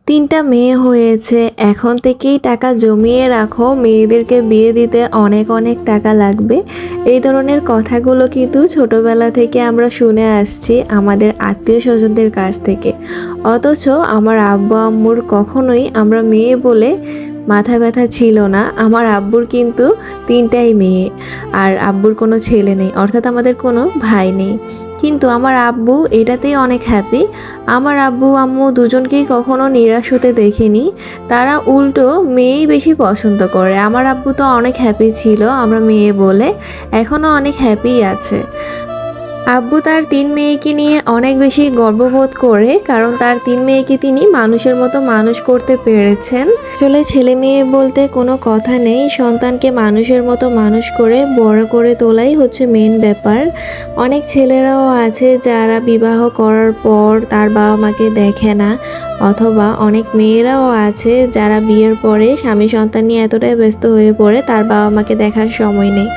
তিনটা মেয়ে হয়েছে, এখন থেকেই টাকা জমিয়ে রাখো, মেয়েদেরকে বিয়ে দিতে অনেক অনেক টাকা লাগবে। এই ধরনের কথাগুলো কিন্তু ছোটবেলা থেকে আমরা শুনে আসছি আমাদের আত্মীয় স্বজনদের কাছ থেকে। অথচ আমার আব্বু আম্মুর কখনোই আমরা মেয়ে বলে মাথা ব্যথা ছিল না। আমার আব্বুর কিন্তু তিনটাই মেয়ে, আর আব্বুর কোনো ছেলে নেই, অর্থাৎ আমাদের কোনো ভাই নেই। কিন্তু আমার আব্বু এটাতেই অনেক হ্যাপি। আমার আব্বু আম্মু দুজনকেই কখনো নিরাশ হতে দেখিনি। তারা উল্টো মেয়েই বেশি পছন্দ করে। আমার আব্বু তো অনেক হ্যাপি ছিল আমরা মেয়ে বলে, এখনও অনেক হ্যাপিই আছে। আব্বু তার ৩ মেয়েকে নিয়ে অনেক বেশি গর্ববোধ করে, কারণ তার ৩ মেয়েকে তিনি মানুষের মতো মানুষ করতে পেরেছেন। আসলে ছেলে মেয়ে বলতে কোনো কথা নেই, সন্তানকে মানুষের মতো মানুষ করে বড় করে তোলাই হচ্ছে মেন ব্যাপার। অনেক ছেলেরাও আছে যারা বিবাহ করার পর তার বাবা মাকে দেখে না, অথবা অনেক মেয়েরাও আছে যারা বিয়ের পরে স্বামী সন্তান নিয়ে এতটাই ব্যস্ত হয়ে পড়ে তার বাবা মাকে দেখার সময় নেই।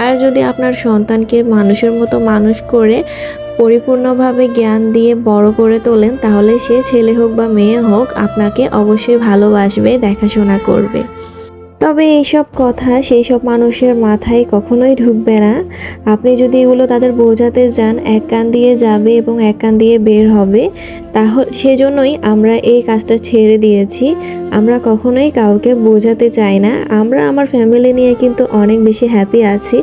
আর যদি আপনার সন্তানকে মানুষের মতো মানুষ করে পরিপূর্ণভাবে জ্ঞান দিয়ে বড় করে তোলেন, তাহলে সে ছেলে হোক বা মেয়ে হোক আপনাকে অবশ্যই ভালোবাসবে, দেখাশোনা করবে। তবে এইসব কথা সেই সব মানুষের মাথায় কখনোই ঢুকবে না। আপনি যদি এগুলো তাদের বোঝাতে যান, এক কান দিয়ে যাবে এবং এক কান দিয়ে বের হবে। তাহলে সেজন্যই আমরা এই কাজটা ছেড়ে দিয়েছি। আমরা কখনোই কাউকে বোঝাতে চাই না। আমরা আমার ফ্যামিলি নিয়ে কিন্তু অনেক বেশি হ্যাপি আছি।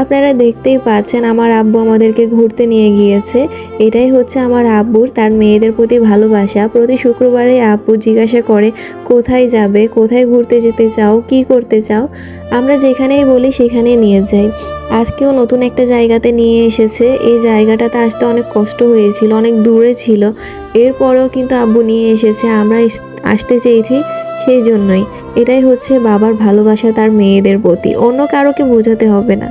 আপনারা দেখতেই পাচ্ছেন আমার আব্বু আমাদেরকে ঘুরতে নিয়ে গিয়েছে। এটাই হচ্ছে আমার আব্বুর তার মেয়েদের প্রতি ভালোবাসা। প্রতি শুক্রবারে আব্বু জিজ্ঞাসা করে, কোথায় যাবে, কোথায় ঘুরতে যেতে চাও, কি করতে চাও। আমরা যেখানেই বলি সেখানেই নিয়ে যাই। আজকেও নতুন একটা জায়গাতে নিয়ে এসেছে। এই জায়গাটাতে আসতে অনেক কষ্ট হয়েছিল, অনেক দূরে ছিল। এরপরেও কিন্তু আব্বু নিয়ে এসেছে। আমরা আসতে চেয়েছি সেই জন্যই। এটাই হচ্ছে বাবার ভালোবাসা তার মেয়েদের প্রতি, অন্য কারোকে বোঝাতে হবে না।